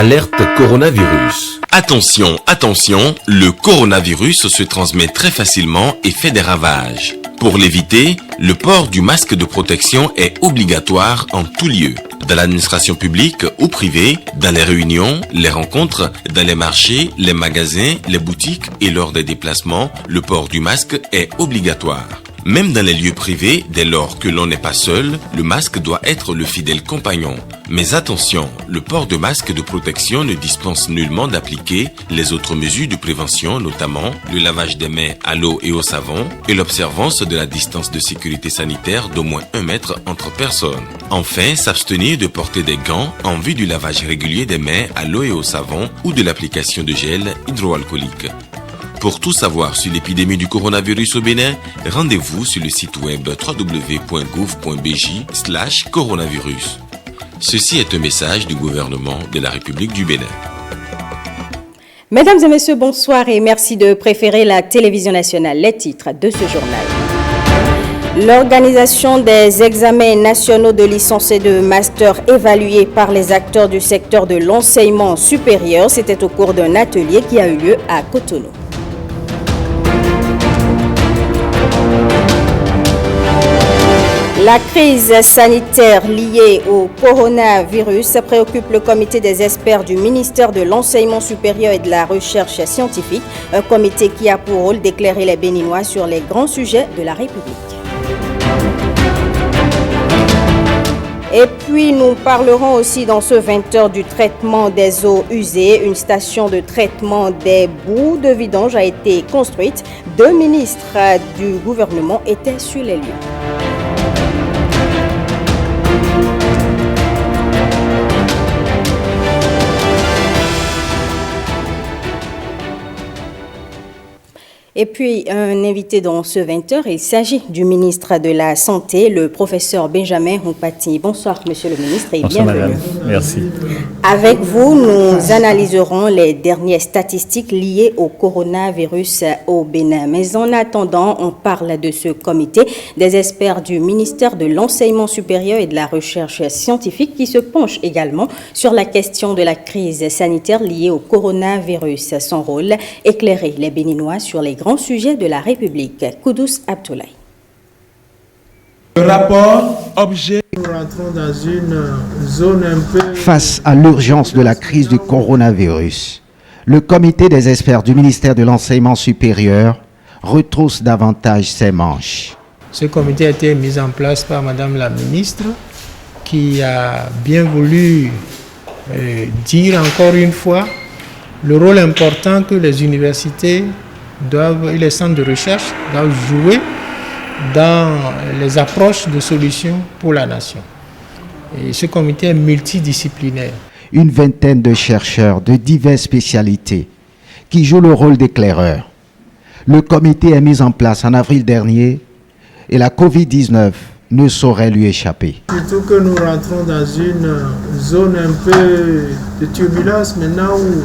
Alerte coronavirus. Attention, attention, le coronavirus se transmet très facilement et fait des ravages. Pour l'éviter, le port du masque de protection est obligatoire en tout lieu. Dans l'administration publique ou privée, dans les réunions, les rencontres, dans les marchés, les magasins, les boutiques et lors des déplacements, le port du masque est obligatoire. Même dans les lieux privés, dès lors que l'on n'est pas seul, le masque doit être le fidèle compagnon. Mais attention, le port de masque de protection ne dispense nullement d'appliquer les autres mesures de prévention, notamment le lavage des mains à l'eau et au savon et l'observance de la distance de sécurité sanitaire d'au moins 1 mètre entre personnes. Enfin, s'abstenir de porter des gants en vue du lavage régulier des mains à l'eau et au savon ou de l'application de gel hydroalcoolique. Pour tout savoir sur l'épidémie du coronavirus au Bénin, rendez-vous sur le site web www.gouv.bj/coronavirus. Ceci est un message du gouvernement de la République du Bénin. Mesdames et messieurs, bonsoir et merci de préférer la télévision nationale. Les titres de ce journal. L'organisation des examens nationaux de licence et de master évalués par les acteurs du secteur de l'enseignement supérieur, c'était au cours d'un atelier qui a eu lieu à Cotonou. La crise sanitaire liée au coronavirus préoccupe le comité des experts du ministère de l'Enseignement supérieur et de la Recherche scientifique, un comité qui a pour rôle d'éclairer les Béninois sur les grands sujets de la République. Et puis nous parlerons aussi dans ce 20h du traitement des eaux usées. Une station de traitement des boues de vidange a été construite. 2 ministres du gouvernement étaient sur les lieux. Et puis, un invité dans ce 20h, il s'agit du ministre de la Santé, le professeur Benjamin Humpati. Bonsoir, monsieur le ministre, et bonsoir, bienvenue. Madame. Merci. Avec vous, nous analyserons les dernières statistiques liées au coronavirus au Bénin. Mais en attendant, on parle de ce comité des experts du ministère de l'Enseignement supérieur et de la Recherche scientifique qui se penche également sur la question de la crise sanitaire liée au coronavirus. Son rôle, éclairer les Béninois sur les grands sujets de la République. Koudous Abdoulaye. Le rapport objet. Nous rentrons dans une zone un peu... Face à l'urgence de la crise du coronavirus, le comité des experts du ministère de l'Enseignement supérieur retrousse davantage ses manches. Ce comité a été mis en place par Madame la ministre qui a bien voulu dire encore une fois le rôle important que les universités et les centres de recherche doivent jouer dans les approches de solutions pour la nation. Et ce comité est multidisciplinaire. Une vingtaine de chercheurs de diverses spécialités qui jouent le rôle d'éclaireurs. Le comité est mis en place en avril dernier et la Covid-19 ne saurait lui échapper. Surtout que nous rentrons dans une zone un peu de turbulence maintenant où...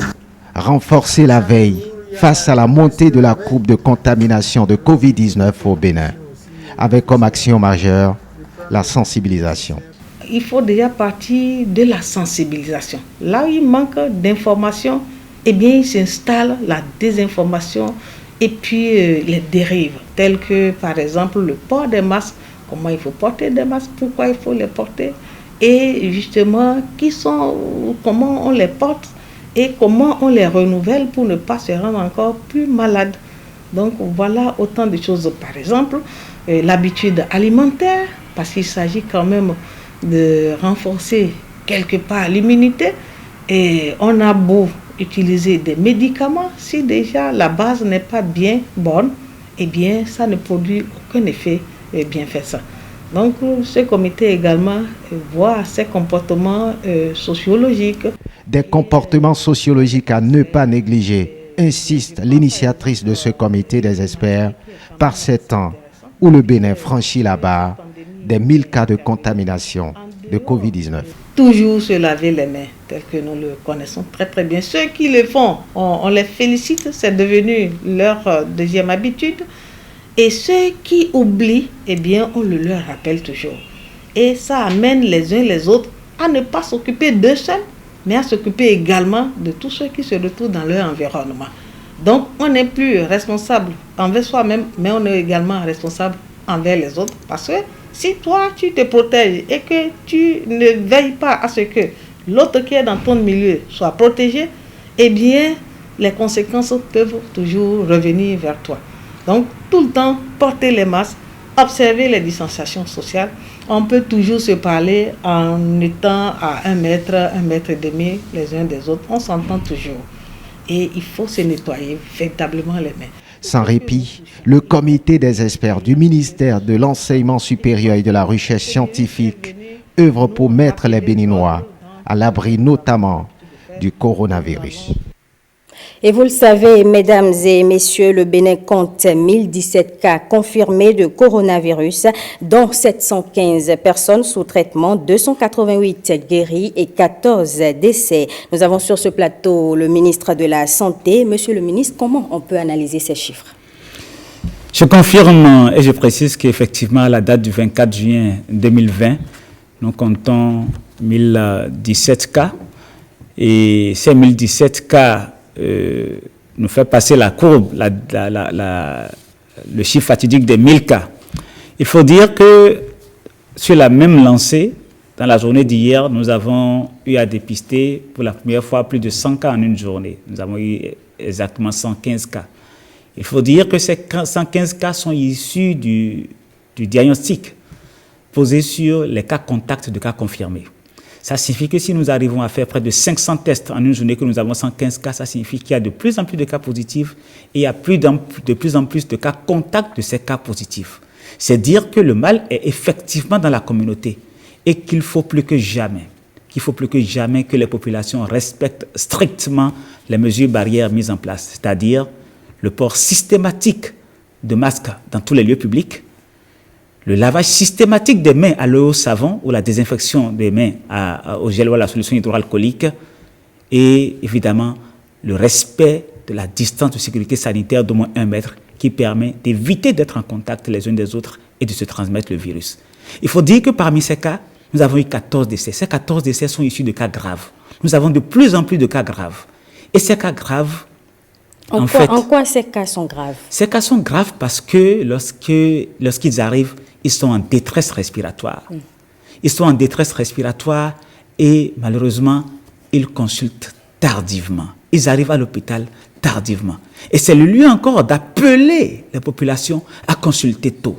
Renforcer la veille face à la montée de la courbe de contamination de Covid-19 au Bénin, avec comme action majeure la sensibilisation. Il faut déjà partir de la sensibilisation. Là où il manque d'informations, eh bien, il s'installe la désinformation et puis les dérives, telles que par exemple le port des masques, comment il faut porter des masques, pourquoi il faut les porter, et justement comment on les porte, et comment on les renouvelle pour ne pas se rendre encore plus malade. Donc voilà autant de choses. Par exemple, l'habitude alimentaire, parce qu'il s'agit quand même de renforcer quelque part l'immunité. Et on a beau utiliser des médicaments, si déjà la base n'est pas bien bonne, eh bien ça ne produit aucun effet bienfaisant. Donc ce comité également voit ces comportements sociologiques. Des comportements sociologiques à ne pas négliger, insiste l'initiatrice de ce comité des experts, par ces temps où le Bénin franchit la barre des 1000 cas de contamination de Covid-19. Toujours se laver les mains, tel que nous le connaissons très très bien. Ceux qui le font, on les félicite, c'est devenu leur deuxième habitude. Et ceux qui oublient, eh bien, on le leur rappelle toujours. Et ça amène les uns les autres à ne pas s'occuper d'eux seuls, mais à s'occuper également de tous ceux qui se retrouvent dans leur environnement. Donc, on n'est plus responsable envers soi-même, mais on est également responsable envers les autres. Parce que si toi, tu te protèges et que tu ne veilles pas à ce que l'autre qui est dans ton milieu soit protégé, eh bien, les conséquences peuvent toujours revenir vers toi. Donc, tout le temps, porter les masques, observer les distanciations sociales. On peut toujours se parler en étant à 1 mètre, 1,5 mètre les uns des autres. On s'entend toujours. Et il faut se nettoyer véritablement les mains. Sans répit, le comité des experts du ministère de l'Enseignement supérieur et de la Recherche scientifique œuvre pour mettre les Béninois à l'abri notamment du coronavirus. Et vous le savez, mesdames et messieurs, le Bénin compte 1017 cas confirmés de coronavirus, dont 715 personnes sous traitement, 288 guéris et 14 décès. Nous avons sur ce plateau le ministre de la Santé. Monsieur le ministre, comment on peut analyser ces chiffres? Je confirme et je précise qu'effectivement, à la date du 24 juin 2020, nous comptons 1017 cas. Et ces 1017 cas nous fait passer la courbe, le chiffre fatidique des 1000 cas. Il faut dire que sur la même lancée, dans la journée d'hier, nous avons eu à dépister pour la première fois plus de 100 cas en une journée. Nous avons eu exactement 115 cas. Il faut dire que ces 115 cas sont issus du diagnostic posé sur les cas contacts de cas confirmés. Ça signifie que si nous arrivons à faire près de 500 tests en une journée, que nous avons 115 cas, ça signifie qu'il y a de plus en plus de cas positifs et il y a de plus en plus de cas contacts de ces cas positifs. C'est dire que le mal est effectivement dans la communauté et qu'il faut plus que jamais que les populations respectent strictement les mesures barrières mises en place, c'est-à-dire le port systématique de masques dans tous les lieux publics, le lavage systématique des mains à l'eau au savon ou la désinfection des mains au gel ou à la solution hydroalcoolique et évidemment le respect de la distance de sécurité sanitaire d'au moins 1 mètre qui permet d'éviter d'être en contact les uns des autres et de se transmettre le virus. Il faut dire que parmi ces cas, nous avons eu 14 décès. Ces 14 décès sont issus de cas graves. Nous avons de plus en plus de cas graves. Et ces cas graves, en quoi ces cas sont graves? Ces cas sont graves parce que lorsqu'ils arrivent, ils sont en détresse respiratoire. Ils sont en détresse respiratoire et malheureusement, ils consultent tardivement. Ils arrivent à l'hôpital tardivement. Et c'est le lieu encore d'appeler les populations à consulter tôt.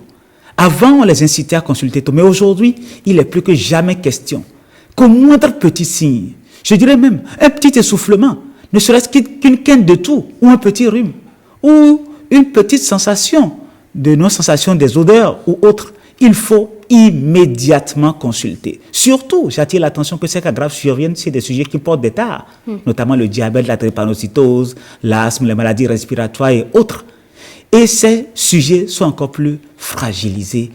Avant, on les incitait à consulter tôt, mais aujourd'hui, il est plus que jamais question qu'au moindre petit signe, je dirais même un petit essoufflement, ne serait-ce qu'une quinte de toux ou un petit rhume ou une petite sensation de non-sensation des odeurs ou autres, il faut immédiatement consulter. Surtout, j'attire l'attention que ces cas graves surviennent sur des sujets qui portent des tares, notamment le diabète, la drépanocytose, l'asthme, les maladies respiratoires et autres. Et ces sujets sont encore plus fragilisés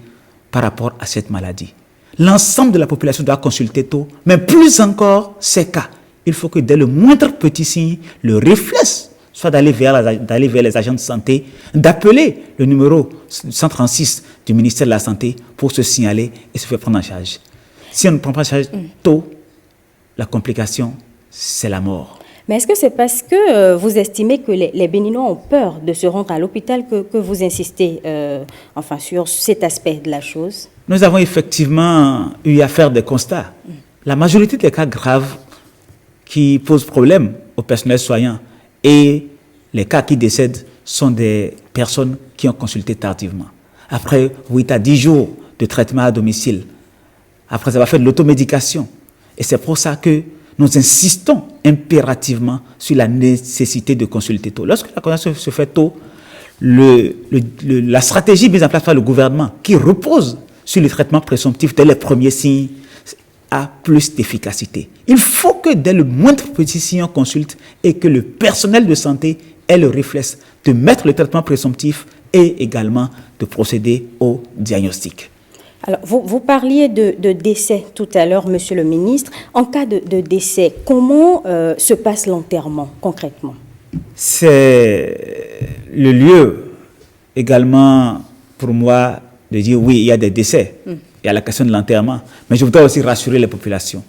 par rapport à cette maladie. L'ensemble de la population doit consulter tôt, mais plus encore ces cas. Il faut que dès le moindre petit signe, le réflexe soit d'aller vers les agents de santé, d'appeler le numéro 136 du ministère de la Santé pour se signaler et se faire prendre en charge. Si on ne prend pas en charge tôt, la complication, c'est la mort. Mais est-ce que c'est parce que vous estimez que les Béninois ont peur de se rendre à l'hôpital que vous insistez sur cet aspect de la chose? Nous avons effectivement eu à faire des constats. La majorité des cas graves qui posent problème au personnel soignant et les cas qui décèdent sont des personnes qui ont consulté tardivement. Après 8 à 10 jours de traitement à domicile, après avoir fait de l'automédication. Et c'est pour ça que nous insistons impérativement sur la nécessité de consulter tôt. Lorsque la consultation se fait tôt, la stratégie mise en place par le gouvernement, qui repose sur le traitement présomptif dès les premiers signes, a plus d'efficacité. Il faut que dès le moindre petit signe on consulte et que le personnel de santé ait le réflexe de mettre le traitement présomptif et également de procéder au diagnostic. Alors, vous parliez de décès tout à l'heure, monsieur le ministre. En cas de décès, comment se passe l'enterrement concrètement? C'est le lieu également pour moi de dire oui, il y a des décès. Il y a la question de l'enterrement. Mais je voudrais aussi rassurer les populations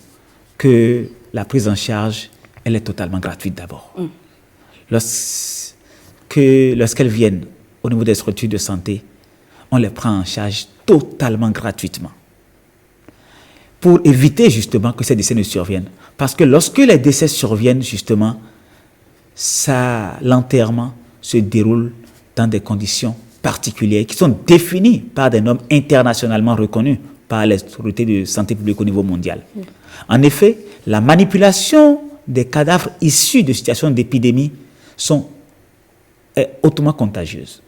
que la prise en charge, elle est totalement gratuite d'abord. Lorsqu'elles viennent au niveau des structures de santé, on les prend en charge totalement gratuitement. Pour éviter justement que ces décès ne surviennent. Parce que lorsque les décès surviennent justement, l'enterrement se déroule dans des conditions particulières qui sont définies par des normes internationalement reconnues par les autorités de santé publique au niveau mondial. En effet, la manipulation des cadavres issus de situations d'épidémie est hautement contagieuse.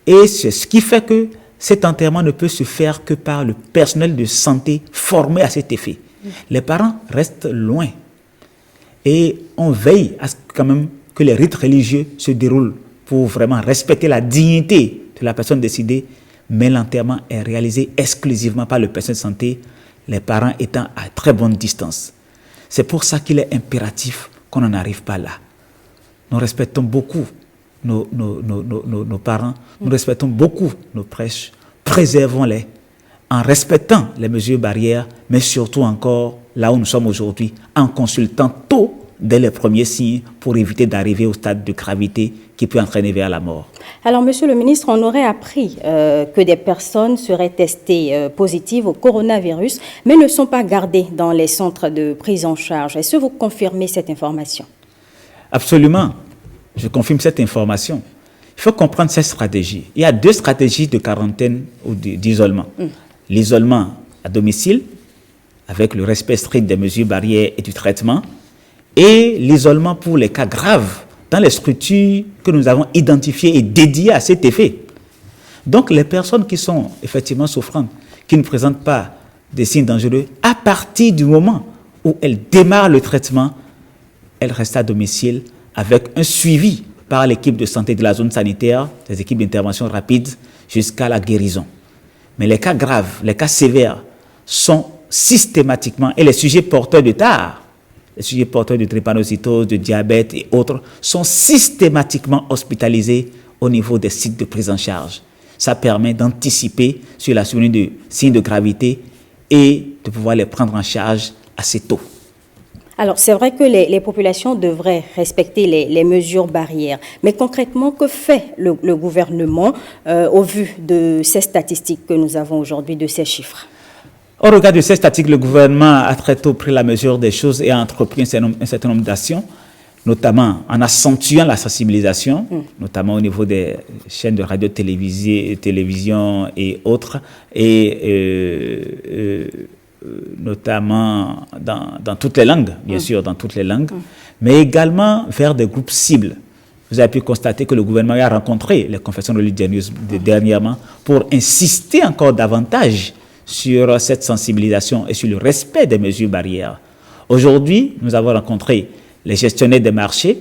Et c'est ce qui fait que cet enterrement ne peut se faire que par le personnel de santé formé à cet effet. Les parents restent loin et on veille à ce quand même que les rites religieux se déroulent pour vraiment respecter la dignité de la personne décédée, mais l'enterrement est réalisé exclusivement par le personnel de santé, les parents étant à très bonne distance. C'est pour ça qu'il est impératif qu'on n'en arrive pas là. Nous respectons beaucoup nos parents, nous respectons beaucoup nos prêches, préservons-les en respectant les mesures barrières, mais surtout encore là où nous sommes aujourd'hui, en consultant tôt dès les premiers signes pour éviter d'arriver au stade de gravité qui peut entraîner vers la mort. Alors, Monsieur le ministre, on aurait appris que des personnes seraient testées positives au coronavirus, mais ne sont pas gardées dans les centres de prise en charge. Est-ce que vous confirmez cette information? Absolument, je confirme cette information. Il faut comprendre cette stratégie. Il y a deux stratégies de quarantaine ou d'isolement. L'isolement à domicile, avec le respect strict des mesures barrières et du traitement, et l'isolement pour les cas graves dans les structures que nous avons identifiées et dédiées à cet effet. Donc, les personnes qui sont effectivement souffrantes, qui ne présentent pas des signes dangereux, à partir du moment où elles démarrent le traitement, elles restent à domicile avec un suivi par l'équipe de santé de la zone sanitaire, des équipes d'intervention rapide, jusqu'à la guérison. Mais les cas graves, les cas sévères sont systématiquement, et les sujets porteurs de TAR, les sujets porteurs de drépanocytose, de diabète et autres, sont systématiquement hospitalisés au niveau des sites de prise en charge. Ça permet d'anticiper sur la survenue de signes de gravité et de pouvoir les prendre en charge assez tôt. Alors, c'est vrai que les populations devraient respecter les mesures barrières. Mais concrètement, que fait le gouvernement au vu de ces statistiques que nous avons aujourd'hui, de ces chiffres? Au regard de ces statistiques, le gouvernement a très tôt pris la mesure des choses et a entrepris un certain nombre d'actions, notamment en accentuant la sensibilisation, notamment au niveau des chaînes de radio, télévision et autres, et notamment dans toutes les langues, bien sûr, dans toutes les langues, mais également vers des groupes cibles. Vous avez pu constater que le gouvernement a rencontré les confessions religieuses dernièrement pour insister encore davantage sur cette sensibilisation et sur le respect des mesures barrières. Aujourd'hui, nous avons rencontré les gestionnaires des marchés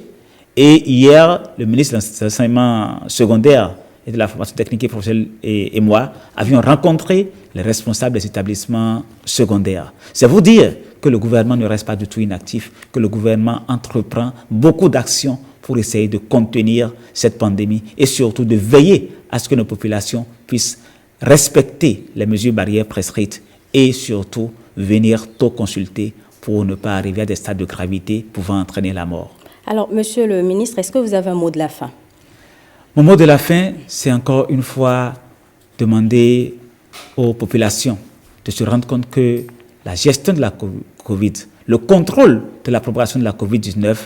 et hier, le ministre de l'enseignement secondaire et de la formation technique et professionnelle et moi avions rencontré les responsables des établissements secondaires. C'est vous dire que le gouvernement ne reste pas du tout inactif, que le gouvernement entreprend beaucoup d'actions pour essayer de contenir cette pandémie et surtout de veiller à ce que nos populations puissent respecter les mesures barrières prescrites et surtout venir tôt consulter pour ne pas arriver à des stades de gravité pouvant entraîner la mort. Alors, Monsieur le ministre, est-ce que vous avez un mot de la fin? Mon mot de la fin, c'est encore une fois demander aux populations de se rendre compte que la gestion de la Covid, le contrôle de la propagation de la Covid-19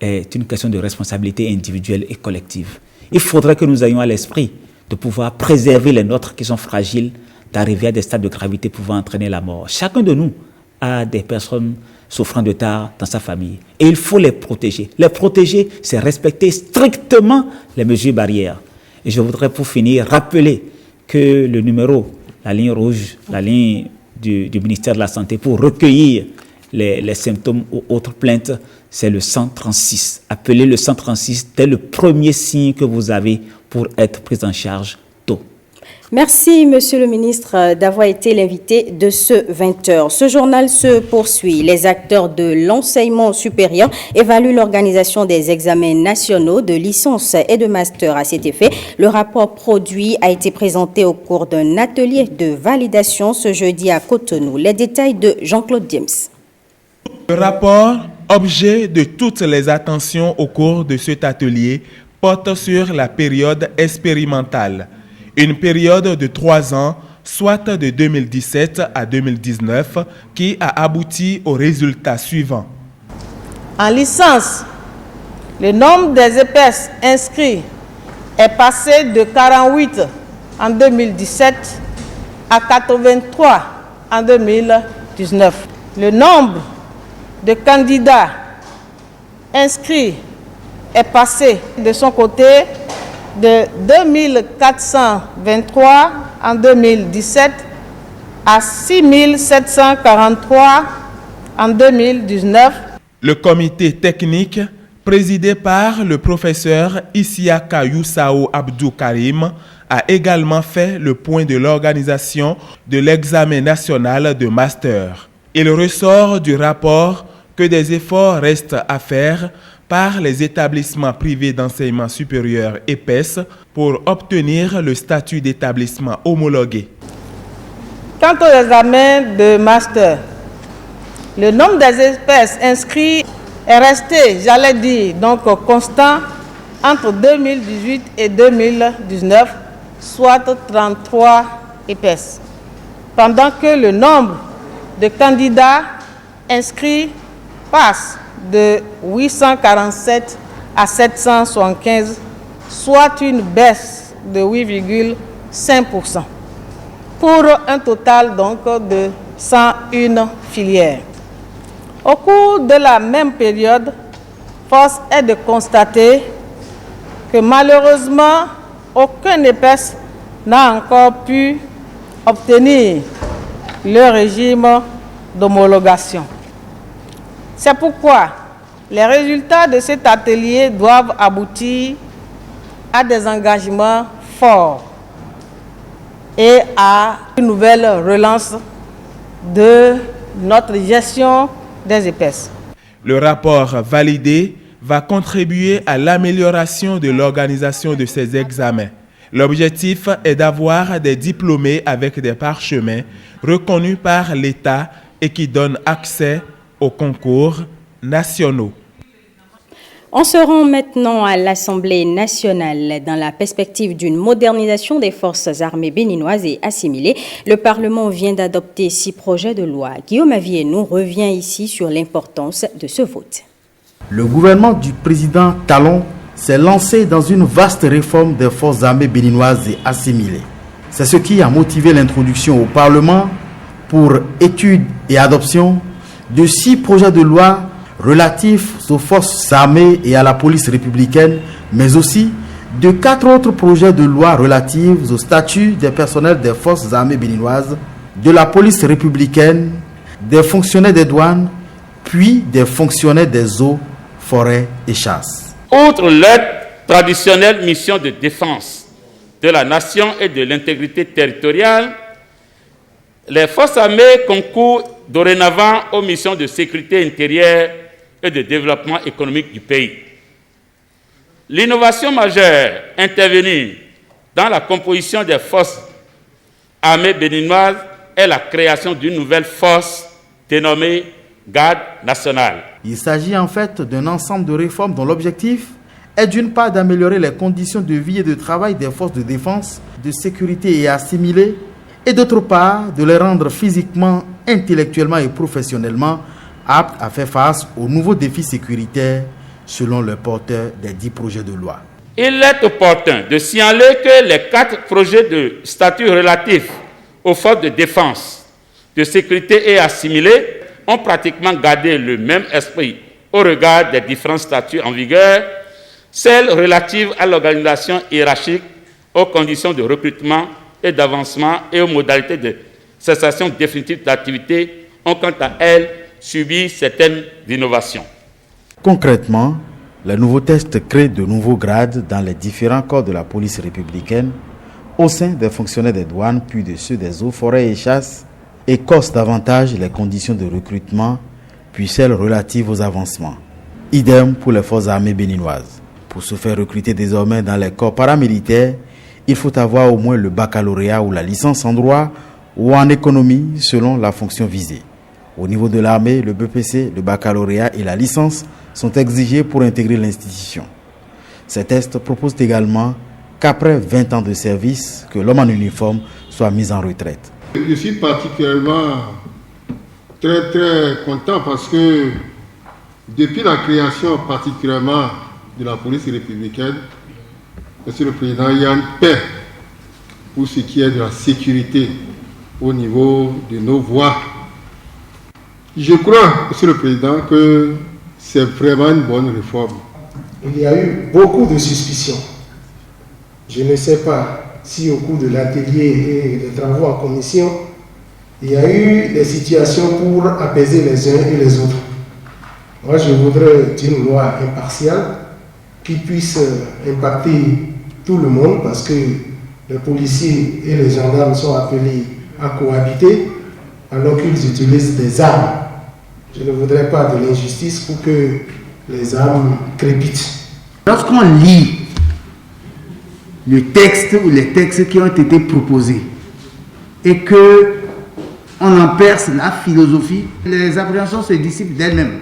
est une question de responsabilité individuelle et collective. Il faudrait que nous ayons à l'esprit de pouvoir préserver les nôtres qui sont fragiles, d'arriver à des stades de gravité pouvant entraîner la mort. Chacun de nous a des personnes souffrant de TAR dans sa famille. Et il faut les protéger. Les protéger, c'est respecter strictement les mesures barrières. Et je voudrais pour finir rappeler que le numéro, la ligne rouge, la ligne du ministère de la Santé pour recueillir les symptômes ou autres plaintes, c'est le 136. Appelez le 136 dès le premier signe que vous avez pour être pris en charge tôt. Merci, Monsieur le ministre, d'avoir été l'invité de ce 20h. Ce journal se poursuit. Les acteurs de l'enseignement supérieur évaluent l'organisation des examens nationaux de licence et de master. À cet effet, le rapport produit a été présenté au cours d'un atelier de validation ce jeudi à Cotonou. Les détails de Jean-Claude James. Le rapport, objet de toutes les attentions au cours de cet atelier, porte sur la période expérimentale. Une période de 3 ans, soit de 2017 à 2019, qui a abouti aux résultats suivants. En licence, le nombre des EPS inscrits est passé de 48 en 2017 à 83 en 2019. Le nombre de candidats inscrits est passé de son côté de 2423 en 2017 à 6743 en 2019. Le comité technique, présidé par le professeur Isiaka Youssao Abdou Karim, a également fait le point de l'organisation de l'examen national de master. Il ressort du rapport que des efforts restent à faire par les établissements privés d'enseignement supérieur EPES pour obtenir le statut d'établissement homologué. Quant aux examens de master, le nombre des EPS inscrits est resté, j'allais dire, donc constant entre 2018 et 2019, soit 33 EPS, pendant que le nombre de candidats inscrits passe de 847 à 775, soit une baisse de 8,5%, pour un total donc de 101 filières. Au cours de la même période, force est de constater que malheureusement, aucun EPS n'a encore pu obtenir le régime d'homologation. C'est pourquoi les résultats de cet atelier doivent aboutir à des engagements forts et à une nouvelle relance de notre gestion des EPS. Le rapport validé va contribuer à l'amélioration de l'organisation de ces examens. L'objectif est d'avoir des diplômés avec des parchemins reconnus par l'État et qui donnent accès aux concours nationaux. On se rend maintenant à l'Assemblée nationale. Dans la perspective d'une modernisation des forces armées béninoises et assimilées, le Parlement vient d'adopter 6 projets de loi. Guillaume Avienou revient ici sur l'importance de ce vote. Le gouvernement du président Talon s'est lancé dans une vaste réforme des forces armées béninoises et assimilées. C'est ce qui a motivé l'introduction au Parlement pour étude et adoption de 6 projets de loi relatifs aux forces armées et à la police républicaine, mais aussi de 4 autres projets de loi relatifs au statut des personnels des forces armées béninoises, de la police républicaine, des fonctionnaires des douanes, puis des fonctionnaires des eaux, forêts et chasses. Outre leur traditionnelle mission de défense de la nation et de l'intégrité territoriale, les forces armées concourent dorénavant aux missions de sécurité intérieure et de développement économique du pays. L'innovation majeure intervenue dans la composition des forces armées béninoises est la création d'une nouvelle force dénommée Garde nationale. Il s'agit en fait d'un ensemble de réformes dont l'objectif est d'une part d'améliorer les conditions de vie et de travail des forces de défense, de sécurité et assimilées, et d'autre part de les rendre physiquement, intellectuellement et professionnellement aptes à faire face aux nouveaux défis sécuritaires selon le porteur des 10 projets de loi. Il est opportun de signaler que les 4 projets de statut relatifs aux forces de défense, de sécurité et assimilées ont pratiquement gardé le même esprit au regard des différents statuts en vigueur, celles relatives à l'organisation hiérarchique, aux conditions de recrutement et d'avancement et aux modalités de cessation définitive d'activité ont quant à elles subi certaines innovations. Concrètement, le nouveau texte crée de nouveaux grades dans les différents corps de la police républicaine, au sein des fonctionnaires des douanes puis de ceux des eaux, forêts et chasses, et corse davantage les conditions de recrutement puis celles relatives aux avancements. Idem pour les forces armées béninoises. Pour se faire recruter désormais dans les corps paramilitaires, il faut avoir au moins le baccalauréat ou la licence en droit ou en économie selon la fonction visée. Au niveau de l'armée, le BPC, le baccalauréat et la licence sont exigés pour intégrer l'institution. Ces tests proposent également qu'après 20 ans de service, que l'homme en uniforme soit mis en retraite. Je suis particulièrement très content parce que depuis la création particulièrement de la police républicaine, Monsieur le Président, il y a une paix pour ce qui est de la sécurité au niveau de nos voies. Je crois, Monsieur le Président, que c'est vraiment une bonne réforme. Il y a eu beaucoup de suspicions. Je ne sais pas si au cours de l'atelier et des travaux en commission, il y a eu des situations pour apaiser les uns et les autres. Moi, je voudrais une loi impartiale qui puisse impacter tout le monde parce que les policiers et les gendarmes sont appelés à cohabiter alors qu'ils utilisent des armes. Je ne voudrais pas de l'injustice pour que les armes crépitent. Lorsqu'on lit le texte ou les textes qui ont été proposés et que on en perce la philosophie, les appréhensions se dissipent d'elles-mêmes.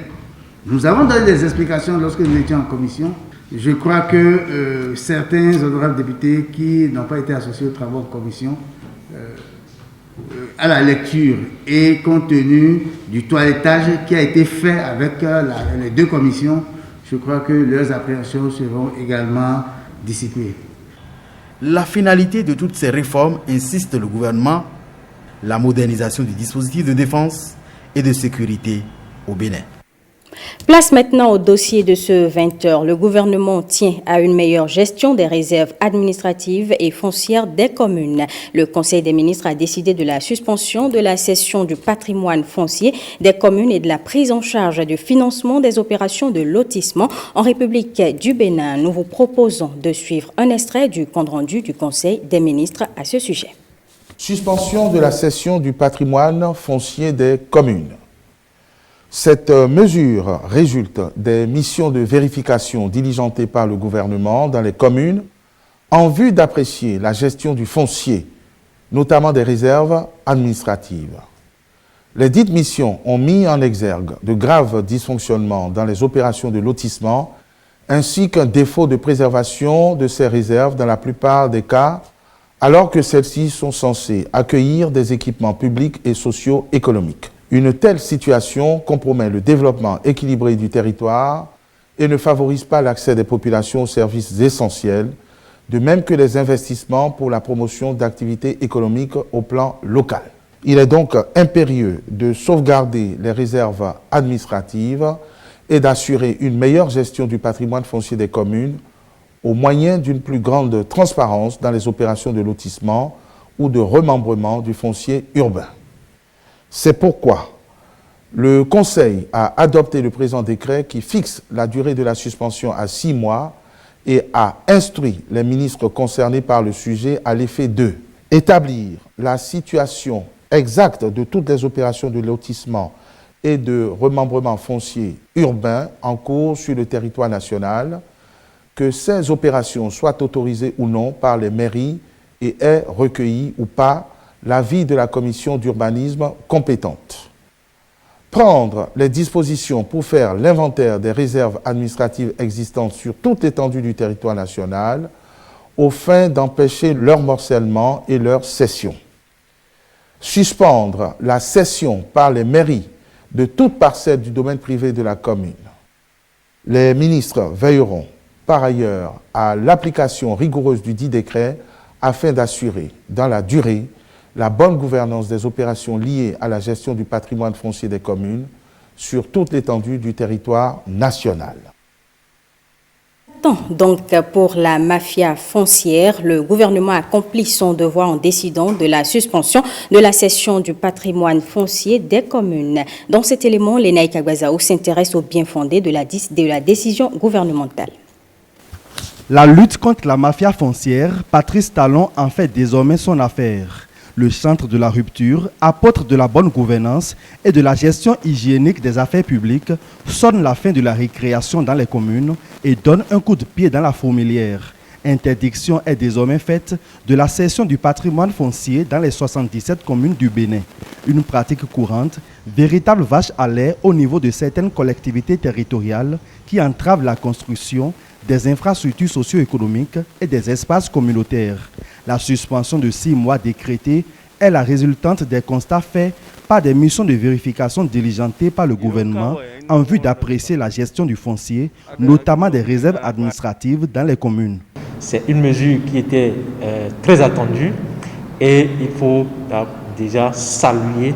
Nous avons donné des explications lorsque nous étions en commission. Je crois que certains honorables députés qui n'ont pas été associés aux travaux en commission, à la lecture et compte tenu du toilettage qui a été fait avec les deux commissions, je crois que leurs appréhensions seront également dissipées. La finalité de toutes ces réformes, insiste le gouvernement, la modernisation du dispositif de défense et de sécurité au Bénin. Place maintenant au dossier de ce 20h. Le gouvernement tient à une meilleure gestion des réserves administratives et foncières des communes. Le Conseil des ministres a décidé de la suspension de la cession du patrimoine foncier des communes et de la prise en charge du financement des opérations de lotissement en République du Bénin. Nous vous proposons de suivre un extrait du compte-rendu du Conseil des ministres à ce sujet. Suspension de la cession du patrimoine foncier des communes. Cette mesure résulte des missions de vérification diligentées par le gouvernement dans les communes en vue d'apprécier la gestion du foncier, notamment des réserves administratives. Les dites missions ont mis en exergue de graves dysfonctionnements dans les opérations de lotissement ainsi qu'un défaut de préservation de ces réserves dans la plupart des cas, alors que celles-ci sont censées accueillir des équipements publics et socio-économiques. Une telle situation compromet le développement équilibré du territoire et ne favorise pas l'accès des populations aux services essentiels, de même que les investissements pour la promotion d'activités économiques au plan local. Il est donc impérieux de sauvegarder les réserves administratives et d'assurer une meilleure gestion du patrimoine foncier des communes au moyen d'une plus grande transparence dans les opérations de lotissement ou de remembrement du foncier urbain. C'est pourquoi le Conseil a adopté le présent décret qui fixe la durée de la suspension à 6 mois et a instruit les ministres concernés par le sujet à l'effet de établir la situation exacte de toutes les opérations de lotissement et de remembrement foncier urbain en cours sur le territoire national, que ces opérations soient autorisées ou non par les mairies et aient recueilli ou pas l'avis de la commission d'urbanisme compétente. Prendre les dispositions pour faire l'inventaire des réserves administratives existantes sur toute l'étendue du territoire national aux fins d'empêcher leur morcellement et leur cession. Suspendre la cession par les mairies de toute parcelle du domaine privé de la commune. Les ministres veilleront par ailleurs à l'application rigoureuse du dit décret afin d'assurer dans la durée la bonne gouvernance des opérations liées à la gestion du patrimoine foncier des communes sur toute l'étendue du territoire national. Donc, pour la mafia foncière, le gouvernement accomplit son devoir en décidant de la suspension de la cession du patrimoine foncier des communes. Dans cet élément, l'ENAI Kagwazao s'intéresse au bien fondé de la décision gouvernementale. La lutte contre la mafia foncière, Patrice Talon en fait désormais son affaire. Le centre de la rupture, apôtre de la bonne gouvernance et de la gestion hygiénique des affaires publiques, sonne la fin de la récréation dans les communes et donne un coup de pied dans la fourmilière. Interdiction est désormais faite de la cession du patrimoine foncier dans les 77 communes du Bénin. Une pratique courante, véritable vache à lait au niveau de certaines collectivités territoriales qui entravent la construction des infrastructures socio-économiques et des espaces communautaires. La suspension de 6 mois décrétée est la résultante des constats faits par des missions de vérification diligentées par le gouvernement en vue d'apprécier la gestion du foncier, notamment des réserves administratives dans les communes. C'est une mesure qui était très attendue et il faut déjà saluer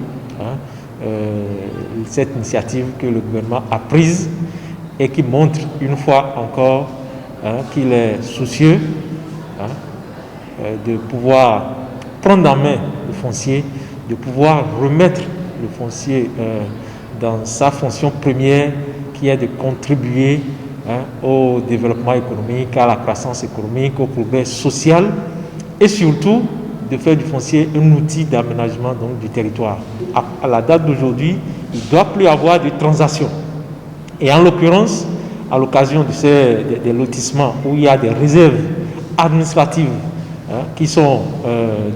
cette initiative que le gouvernement a prise et qui montre une fois encore qu'il est soucieux de pouvoir prendre en main le foncier, de pouvoir remettre le foncier dans sa fonction première qui est de contribuer au développement économique, à la croissance économique, au progrès social et surtout de faire du foncier un outil d'aménagement du territoire. À la date d'aujourd'hui, il ne doit plus y avoir de transactions. Et en l'occurrence, à l'occasion des lotissements où il y a des réserves administratives qui sont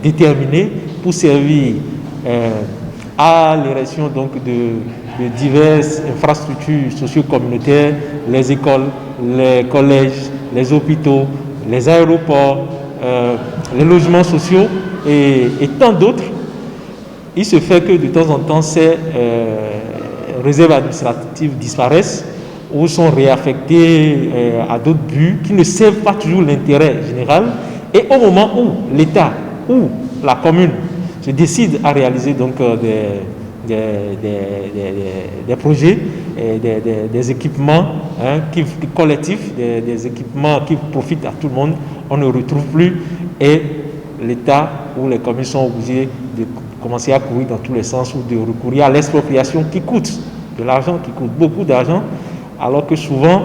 déterminées pour servir à l'érection de diverses infrastructures socio-communautaires, les écoles, les collèges, les hôpitaux, les aéroports, les logements sociaux et tant d'autres. Il se fait que de temps en temps, ces réserves administratives disparaissent ou sont réaffectées à d'autres buts qui ne servent pas toujours l'intérêt général. Et au moment où l'État ou la commune se décide à réaliser des projets, des équipements collectifs, des équipements qui profitent à tout le monde, on ne retrouve plus et l'État ou les communes sont obligées de commencer à courir dans tous les sens ou de recourir à l'expropriation qui coûte de l'argent, qui coûte beaucoup d'argent, alors que souvent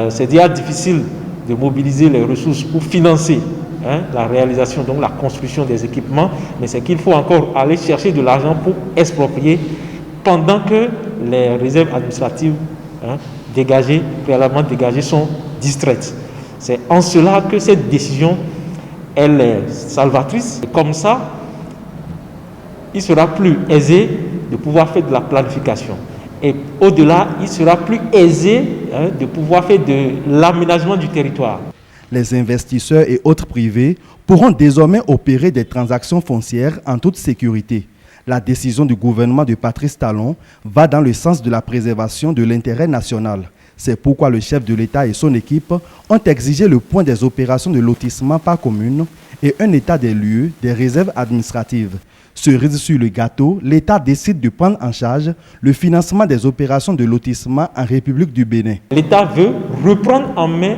c'est déjà difficile de mobiliser les ressources pour financer la réalisation, donc la construction des équipements, mais c'est qu'il faut encore aller chercher de l'argent pour exproprier pendant que les réserves administratives préalablement dégagées sont distraites. C'est en cela que cette décision, elle est salvatrice. Et comme ça, il sera plus aisé de pouvoir faire de la planification. Et au-delà, il sera plus aisé de pouvoir faire de l'aménagement du territoire. Les investisseurs et autres privés pourront désormais opérer des transactions foncières en toute sécurité. La décision du gouvernement de Patrice Talon va dans le sens de la préservation de l'intérêt national. C'est pourquoi le chef de l'État et son équipe ont exigé le point des opérations de lotissement par commune et un état des lieux des réserves administratives. Cerise sur le gâteau, l'État décide de prendre en charge le financement des opérations de lotissement en République du Bénin. L'État veut reprendre en main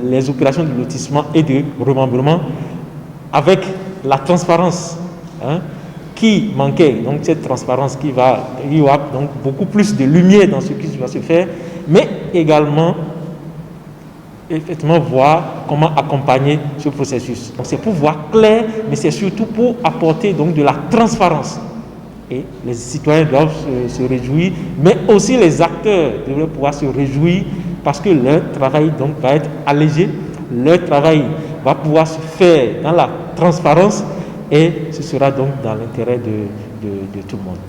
les opérations de lotissement et de remembrement avec la transparence qui manquait. Donc cette transparence il y aura donc beaucoup plus de lumière dans ce qui va se faire, mais également effectivement voir comment accompagner ce processus. Donc c'est pour voir clair, mais c'est surtout pour apporter donc de la transparence. Et les citoyens doivent se réjouir, mais aussi les acteurs devraient pouvoir se réjouir parce que leur travail donc va être allégé, leur travail va pouvoir se faire dans la transparence et ce sera donc dans l'intérêt de tout le monde.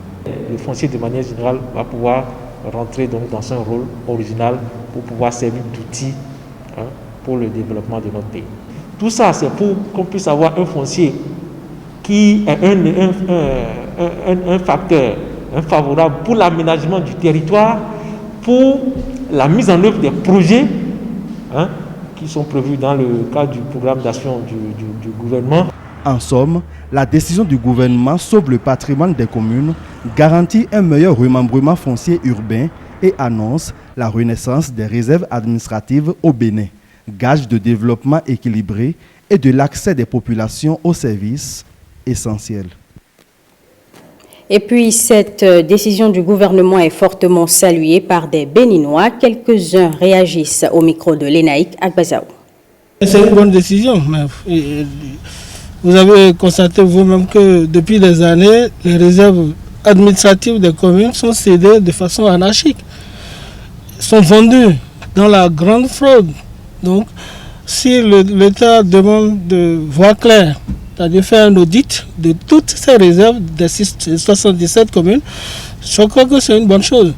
Le foncier de manière générale va pouvoir rentrer donc dans son rôle original pour pouvoir servir d'outil pour le développement de notre pays. Tout ça, c'est pour qu'on puisse avoir un foncier qui est un facteur favorable pour l'aménagement du territoire, pour la mise en œuvre des projets qui sont prévus dans le cadre du programme d'action du gouvernement. En somme, la décision du gouvernement sauve le patrimoine des communes, garantit un meilleur remembrement foncier urbain et annonce la renaissance des réserves administratives au Bénin, gage de développement équilibré et de l'accès des populations aux services essentiels. Et puis, cette décision du gouvernement est fortement saluée par des Béninois. Quelques-uns réagissent au micro de l'ENAIC Agbazaou. C'est une bonne décision, mais vous avez constaté vous-même que depuis des années, les réserves administratives des communes sont cédées de façon anarchique, sont vendues dans la grande fraude. Donc, si l'État demande de voir clair c'est-à-dire faire un audit de toutes ces réserves des 77 communes. Je crois que c'est une bonne chose.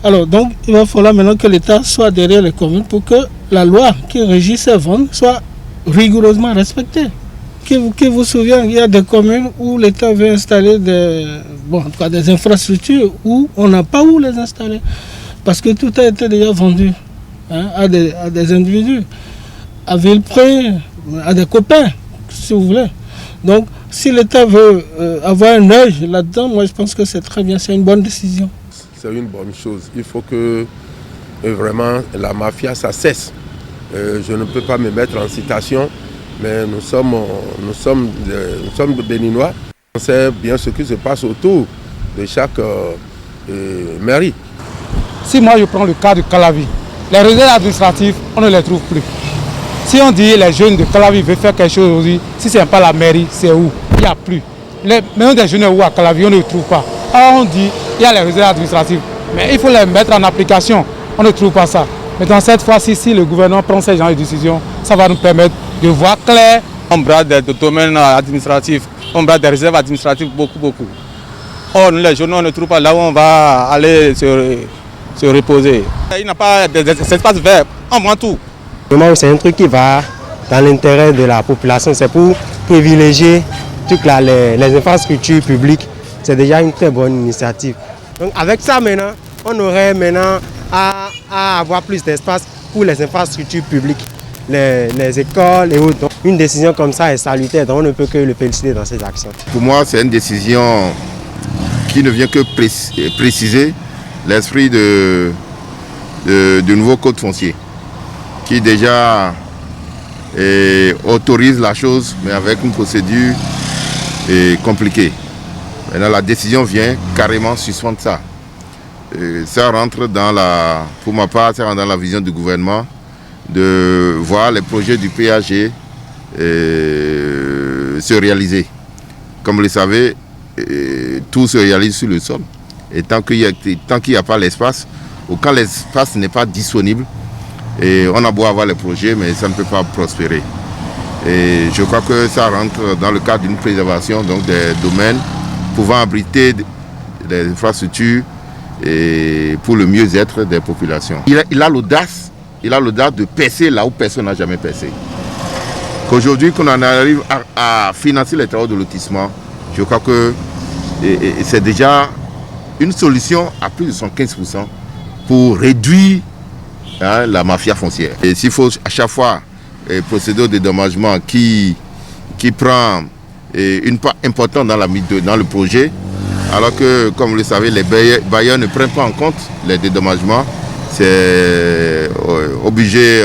Alors, donc, il va falloir maintenant que l'État soit derrière les communes pour que la loi qui régit ces ventes soit rigoureusement respectée. Qui vous souvient, il y a des communes où l'État veut installer des infrastructures où on n'a pas où les installer. Parce que tout a été déjà vendu à des individus, à Villepré, à des copains, si vous voulez. Donc, si l'État veut avoir un œil là-dedans, moi je pense que c'est très bien, c'est une bonne décision. C'est une bonne chose. Il faut que vraiment la mafia, ça cesse. Je ne peux pas me mettre en citation, mais nous sommes béninois. On sait bien ce qui se passe autour de chaque mairie. Si moi je prends le cas de Calavi, les réserves administratives, on ne les trouve plus. Si on dit les jeunes de Calavi veulent faire quelque chose aujourd'hui, si ce n'est pas la mairie, c'est où? Il n'y a plus. Même des jeunes où à Calavi, on ne les trouve pas. Alors on dit, il y a les réserves administratives, mais il faut les mettre en application. On ne trouve pas ça. Mais dans cette fois-ci, si le gouvernement prend ce genre de décision, ça va nous permettre de voir clair. On brade des domaines administratifs, on brade des réserves administratives beaucoup. Or, nous les jeunes, on ne trouve pas là où on va aller se reposer. Il n'y a pas d'espace vert, on vend tout. C'est un truc qui va dans l'intérêt de la population, c'est pour privilégier toutes les infrastructures publiques. C'est déjà une très bonne initiative. Donc avec ça maintenant, on aurait maintenant à avoir plus d'espace pour les infrastructures publiques, les écoles et autres. Donc, une décision comme ça est salutaire, donc on ne peut que le féliciter dans ses actions. Pour moi, c'est une décision qui ne vient que préciser l'esprit du nouveau code foncier, qui déjà autorise la chose, mais avec une procédure compliquée. Maintenant, la décision vient carrément suspendre ça. Ça rentre pour ma part, ça rentre dans la vision du gouvernement de voir les projets du PAG se réaliser. Comme vous le savez, tout se réalise sur le sol. Et tant qu'il n'y a pas l'espace, ou quand l'espace n'est pas disponible, on a beau avoir les projets, mais ça ne peut pas prospérer. Et je crois que ça rentre dans le cadre d'une préservation donc des domaines pouvant abriter des infrastructures pour le mieux-être des populations. Il a l'audace de percer là où personne n'a jamais percé. Qu'aujourd'hui, qu'on en arrive à financer les travaux de lotissement, je crois que c'est déjà une solution à plus de 115% pour réduire la mafia foncière. Et s'il faut à chaque fois procéder au dédommagement qui prend une part importante dans le projet, alors que, comme vous le savez, les bailleurs ne prennent pas en compte les dédommagements. C'est obligé,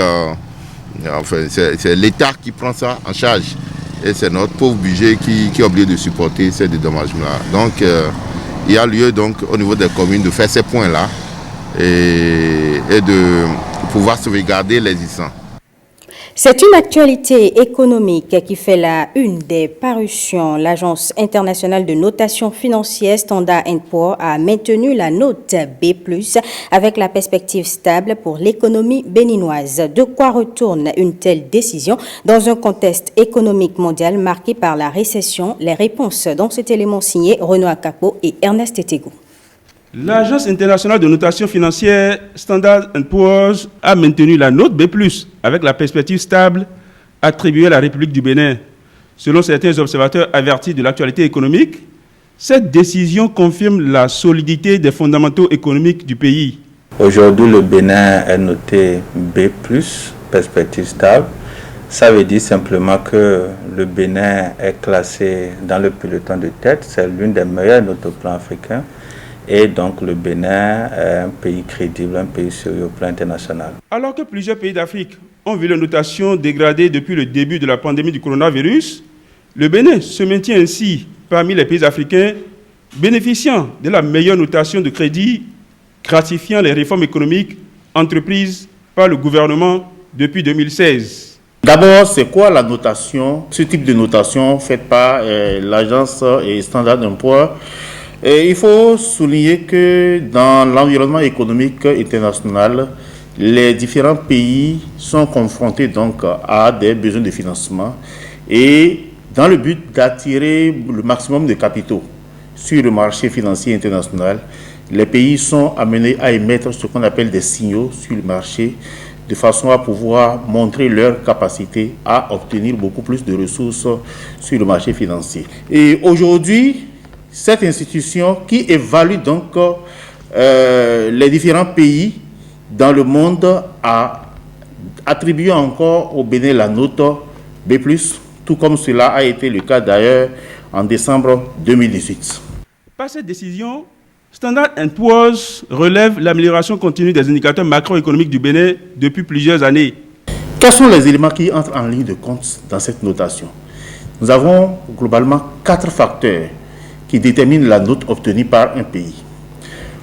c'est l'État qui prend ça en charge. Et c'est notre pauvre budget qui est obligé de supporter ces dédommagements-là. Donc, il y a lieu donc, au niveau des communes de faire ces points-là et de pouvoir sauvegarder l'existant. C'est une actualité économique qui fait la une des parutions. L'Agence internationale de notation financière Standard & Poor's a maintenu la note B+, avec la perspective stable pour l'économie béninoise. De quoi retourne une telle décision dans un contexte économique mondial marqué par la récession? Les réponses dans cet élément signé Renaud Akapo et Ernest Etegou. L'Agence internationale de notation financière Standard & Poor's a maintenu la note B+, avec la perspective stable attribuée à la République du Bénin. Selon certains observateurs avertis de l'actualité économique, cette décision confirme la solidité des fondamentaux économiques du pays. Aujourd'hui, le Bénin est noté B+, perspective stable. Ça veut dire simplement que le Bénin est classé dans le peloton de tête. C'est l'une des meilleures notes au plan africain. Et donc le Bénin est un pays crédible, un pays sérieux au plan international. Alors que plusieurs pays d'Afrique ont vu leur notation dégradée depuis le début de la pandémie du coronavirus, le Bénin se maintient ainsi parmi les pays africains bénéficiant de la meilleure notation de crédit, gratifiant les réformes économiques entreprises par le gouvernement depuis 2016. D'abord, c'est quoi la notation, ce type de notation faite par l'agence Standard & Poor's? Et il faut souligner que dans l'environnement économique international, les différents pays sont confrontés donc à des besoins de financement et dans le but d'attirer le maximum de capitaux sur le marché financier international, les pays sont amenés à émettre ce qu'on appelle des signaux sur le marché de façon à pouvoir montrer leur capacité à obtenir beaucoup plus de ressources sur le marché financier. Et aujourd'hui, cette institution qui évalue donc les différents pays dans le monde a attribué encore au Bénin la note B+, tout comme cela a été le cas d'ailleurs en décembre 2018. Par cette décision, Standard & Poor's relève l'amélioration continue des indicateurs macroéconomiques du Bénin depuis plusieurs années. Quels sont les éléments qui entrent en ligne de compte dans cette notation? Nous avons globalement 4 facteurs qui déterminent la note obtenue par un pays.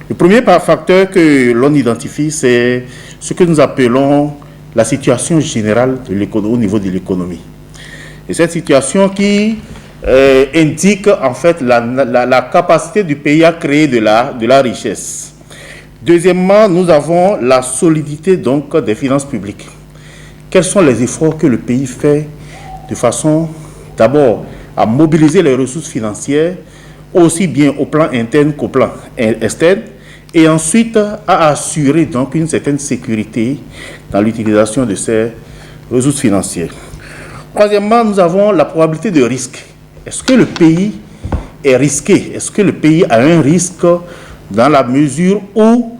Le premier facteur que l'on identifie, c'est ce que nous appelons la situation générale de l'économie, au niveau de l'économie. Et cette situation qui indique en fait la capacité du pays à créer de la richesse. Deuxièmement, nous avons la solidité donc des finances publiques. Quels sont les efforts que le pays fait de façon d'abord à mobiliser les ressources financières aussi bien au plan interne qu'au plan externe, et ensuite à assurer donc une certaine sécurité dans l'utilisation de ces ressources financières. Troisièmement, nous avons la probabilité de risque. Est-ce que le pays est risqué? Est-ce que le pays a un risque dans la mesure où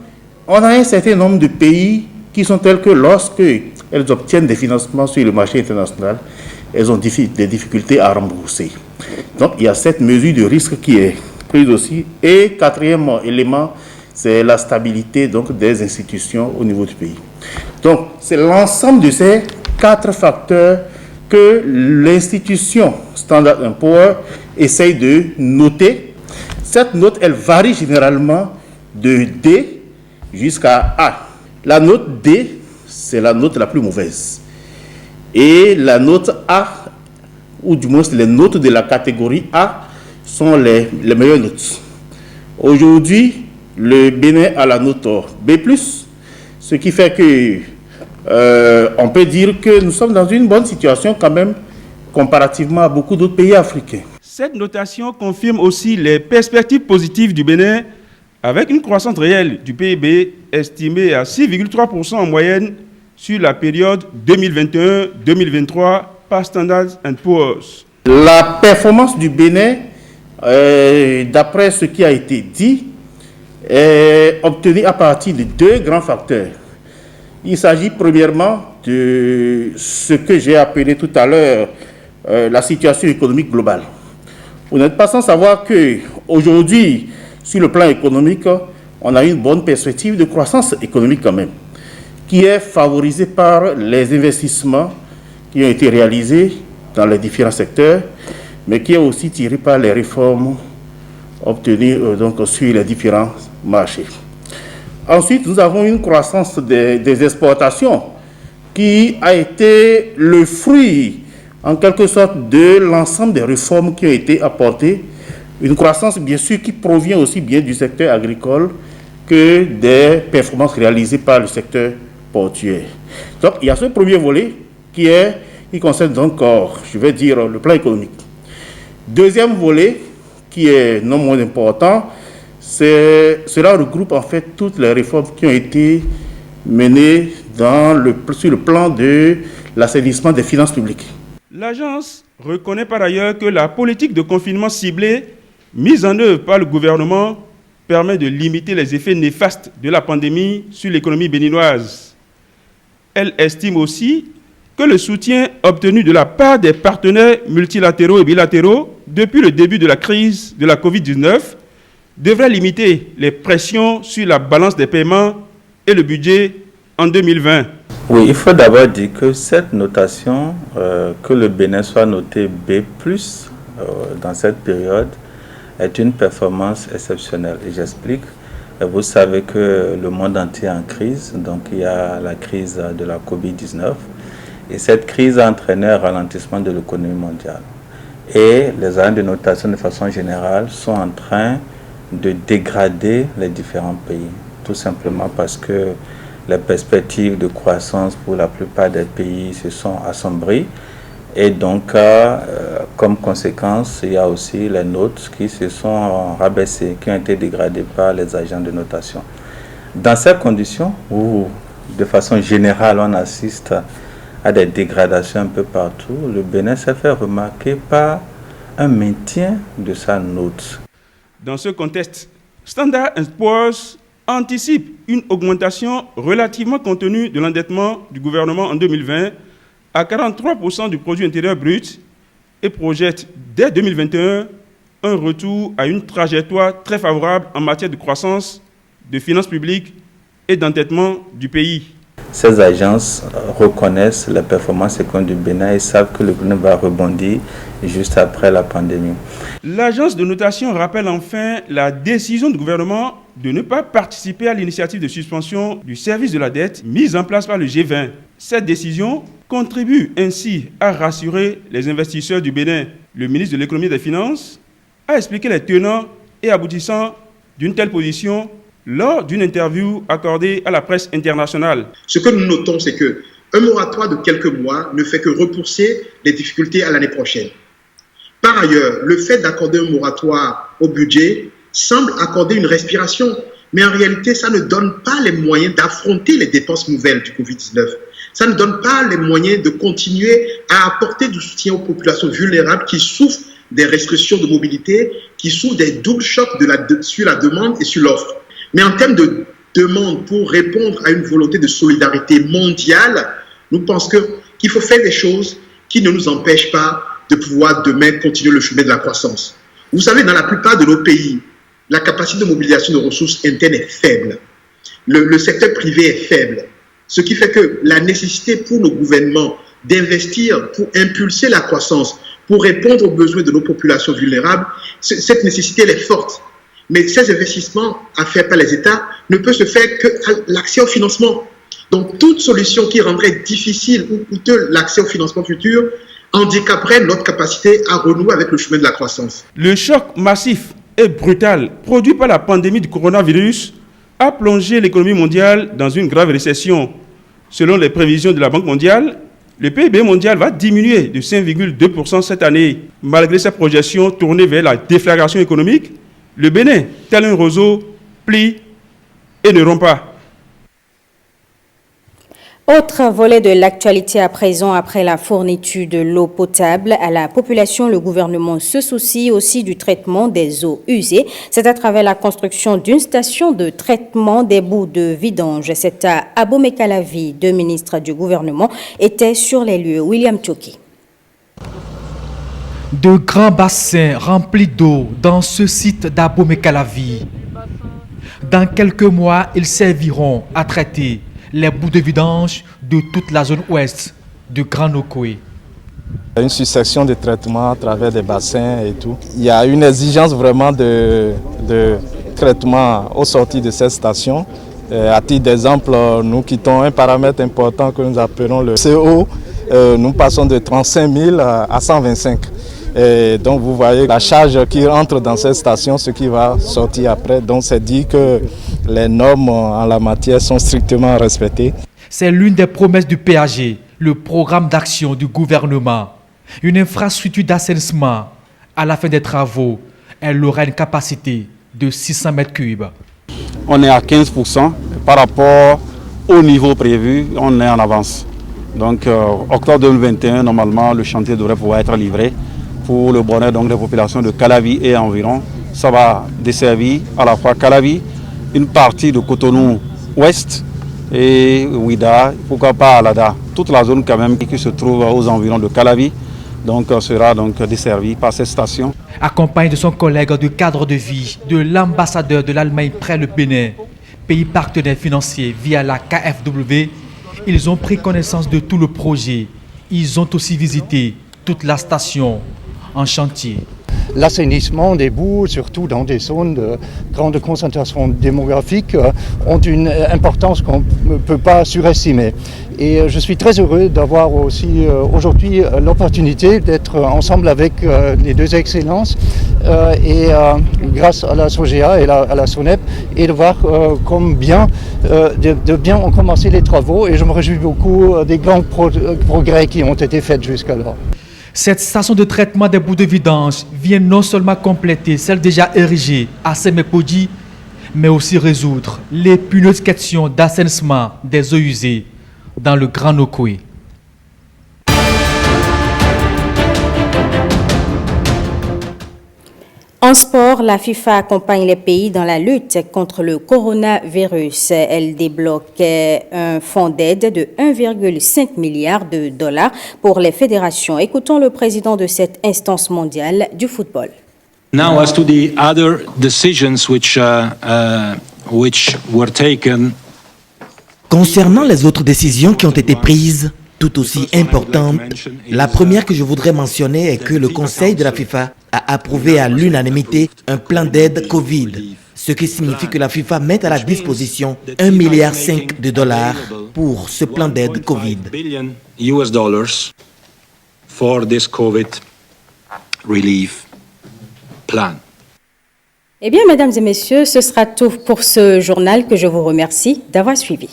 on a un certain nombre de pays qui sont tels que lorsqu'elles obtiennent des financements sur le marché international, elles ont des difficultés à rembourser. Donc il y a cette mesure de risque qui est prise aussi. Et quatrième élément, c'est la stabilité donc, des institutions au niveau du pays. Donc c'est l'ensemble de ces 4 facteurs que l'institution Standard & Poor's essaye de noter. Cette note, elle varie généralement de D jusqu'à A. La note D, c'est la note la plus mauvaise. Et la note A, ou du moins les notes de la catégorie A, sont les meilleures notes. Aujourd'hui, le Bénin a la note B+, ce qui fait que on peut dire que nous sommes dans une bonne situation quand même comparativement à beaucoup d'autres pays africains. Cette notation confirme aussi les perspectives positives du Bénin avec une croissance réelle du PIB estimée à 6,3% en moyenne sur la période 2021-2023 par Standard & Poor's. La performance du Bénin, d'après ce qui a été dit, est obtenue à partir de 2 grands facteurs. Il s'agit premièrement de ce que j'ai appelé tout à l'heure la situation économique globale. Vous n'êtes pas sans savoir qu'aujourd'hui, sur le plan économique, on a une bonne perspective de croissance économique quand même, qui est favorisée par les investissements qui ont été réalisés dans les différents secteurs, mais qui est aussi tirée par les réformes obtenues donc, sur les différents marchés. Ensuite, nous avons une croissance des exportations qui a été le fruit, en quelque sorte, de l'ensemble des réformes qui ont été apportées. Une croissance, bien sûr, qui provient aussi bien du secteur agricole que des performances réalisées par le secteur portuaire. Donc, il y a ce premier volet qui concerne donc, je vais dire, le plan économique. Deuxième volet, qui est non moins important, cela regroupe en fait toutes les réformes qui ont été menées sur le plan de l'assainissement des finances publiques. L'agence reconnaît par ailleurs que la politique de confinement ciblé mise en œuvre par le gouvernement permet de limiter les effets néfastes de la pandémie sur l'économie béninoise. Elle estime aussi que le soutien obtenu de la part des partenaires multilatéraux et bilatéraux depuis le début de la crise de la Covid-19 devrait limiter les pressions sur la balance des paiements et le budget en 2020. Oui, il faut d'abord dire que cette notation, que le Bénin soit noté B+, dans cette période, est une performance exceptionnelle. Et j'explique. Vous savez que le monde entier est en crise, donc il y a la crise de la Covid-19. Et cette crise a entraîné un ralentissement de l'économie mondiale. Et les agences de notation, de façon générale, sont en train de dégrader les différents pays. Tout simplement parce que les perspectives de croissance pour la plupart des pays se sont assombries. Et donc, comme conséquence, il y a aussi les notes qui se sont rabaissées, qui ont été dégradées par les agents de notation. Dans ces conditions, où de façon générale on assiste à des dégradations un peu partout, le Bénin s'est fait remarquer par un maintien de sa note. Dans ce contexte, Standard & Poor's anticipe une augmentation relativement contenue de l'endettement du gouvernement en 2020 à 43% du produit intérieur brut et projette dès 2021 un retour à une trajectoire très favorable en matière de croissance, de finances publiques et d'endettement du pays. Ces agences reconnaissent la performance économique du Bénin et savent que le Bénin va rebondir juste après la pandémie. L'agence de notation rappelle enfin la décision du gouvernement de ne pas participer à l'initiative de suspension du service de la dette mise en place par le G20. Cette décision contribue ainsi à rassurer les investisseurs du Bénin. Le ministre de l'économie et des finances a expliqué les tenants et aboutissants d'une telle position lors d'une interview accordée à la presse internationale. Ce que nous notons, c'est qu'un moratoire de quelques mois ne fait que repousser les difficultés à l'année prochaine. Par ailleurs, le fait d'accorder un moratoire au budget semble accorder une respiration, mais en réalité, ça ne donne pas les moyens d'affronter les dépenses nouvelles du Covid-19. Ça ne donne pas les moyens de continuer à apporter du soutien aux populations vulnérables qui souffrent des restrictions de mobilité, qui souffrent des doubles chocs sur la demande et sur l'offre. Mais en termes de demande pour répondre à une volonté de solidarité mondiale, nous pensons qu'il faut faire des choses qui ne nous empêchent pas de pouvoir demain continuer le chemin de la croissance. Vous savez, dans la plupart de nos pays, la capacité de mobilisation de ressources internes est faible. Le secteur privé est faible. Ce qui fait que la nécessité pour nos gouvernements d'investir pour impulser la croissance, pour répondre aux besoins de nos populations vulnérables, cette nécessité elle est forte. Mais ces investissements à faire par les États ne peuvent se faire que l'accès au financement. Donc toute solution qui rendrait difficile ou coûteux l'accès au financement futur handicaperait notre capacité à renouer avec le chemin de la croissance. Le choc massif et brutal produit par la pandémie du coronavirus a plongé l'économie mondiale dans une grave récession. Selon les prévisions de la Banque mondiale, le PIB mondial va diminuer de 5,2% cette année. Malgré ces projections tournées vers la déflagration économique, le Bénin, tel un roseau, plie et ne rompt pas. Autre volet de l'actualité à présent, après la fourniture de l'eau potable à la population, le gouvernement se soucie aussi du traitement des eaux usées. C'est à travers la construction d'une station de traitement des boues de vidange. C'est à Abomey-Calavi, deux ministres du gouvernement étaient sur les lieux. William Tchoki. De grands bassins remplis d'eau dans ce site d'Abomey-Calavi. Dans quelques mois, ils serviront à traiter les boues de vidange de toute la zone ouest de Grand Nokoué. Une succession de traitements à travers des bassins et tout. Il y a une exigence vraiment de traitement au sorti de cette station. À titre d'exemple, nous quittons un paramètre important que nous appelons le CO. Nous passons de 35 000 à 125. Et donc vous voyez la charge qui entre dans cette station, ce qui va sortir après. Donc c'est dit que les normes en la matière sont strictement respectées. C'est l'une des promesses du PAG, le programme d'action du gouvernement. Une infrastructure d'assainissement. À la fin des travaux, elle aura une capacité de 600 mètres cubes. On est à 15% par rapport au niveau prévu, on est en avance. Donc octobre 2021, normalement, le chantier devrait pouvoir être livré. Pour le bonheur donc des populations de Calavi et environ. Ça va desservir à la fois Calavi, une partie de Cotonou Ouest et Ouida, pourquoi pas Alada. Toute la zone quand même qui se trouve aux environs de Calavi donc, sera donc desservie par cette station. Accompagné de son collègue de cadre de vie, de l'ambassadeur de l'Allemagne près le Bénin, pays partenaire financier via la KfW, ils ont pris connaissance de tout le projet. Ils ont aussi visité toute la station en chantier. L'assainissement des boues, surtout dans des zones de grande concentration démographique, ont une importance qu'on ne peut pas surestimer. Et je suis très heureux d'avoir aussi aujourd'hui l'opportunité d'être ensemble avec les deux excellences et grâce à la SOGEA et à la SONEP et de voir comme bien ont commencé les travaux et je me réjouis beaucoup des grands progrès qui ont été faits jusqu'alors. Cette station de traitement des boues de vidange vient non seulement compléter celle déjà érigée à Semepodi, mais aussi résoudre l'épineuse question d'assainissement des eaux usées dans le Grand Nokoué. En sport, la FIFA accompagne les pays dans la lutte contre le coronavirus. Elle débloque un fonds d'aide de 1,5 milliard de dollars pour les fédérations. Écoutons le président de cette instance mondiale du football. Now, as to the other decisions which were taken. Concernant les autres décisions qui ont été prises, tout aussi importantes, la première que je voudrais mentionner est que le Conseil de la FIFA a approuvé à l'unanimité un plan d'aide Covid, ce qui signifie que la FIFA met à la disposition 1,5 milliard de dollars pour ce plan d'aide Covid. US dollars for this COVID relief plan. Eh bien, mesdames et messieurs, ce sera tout pour ce journal que je vous remercie d'avoir suivi.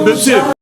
Monsieur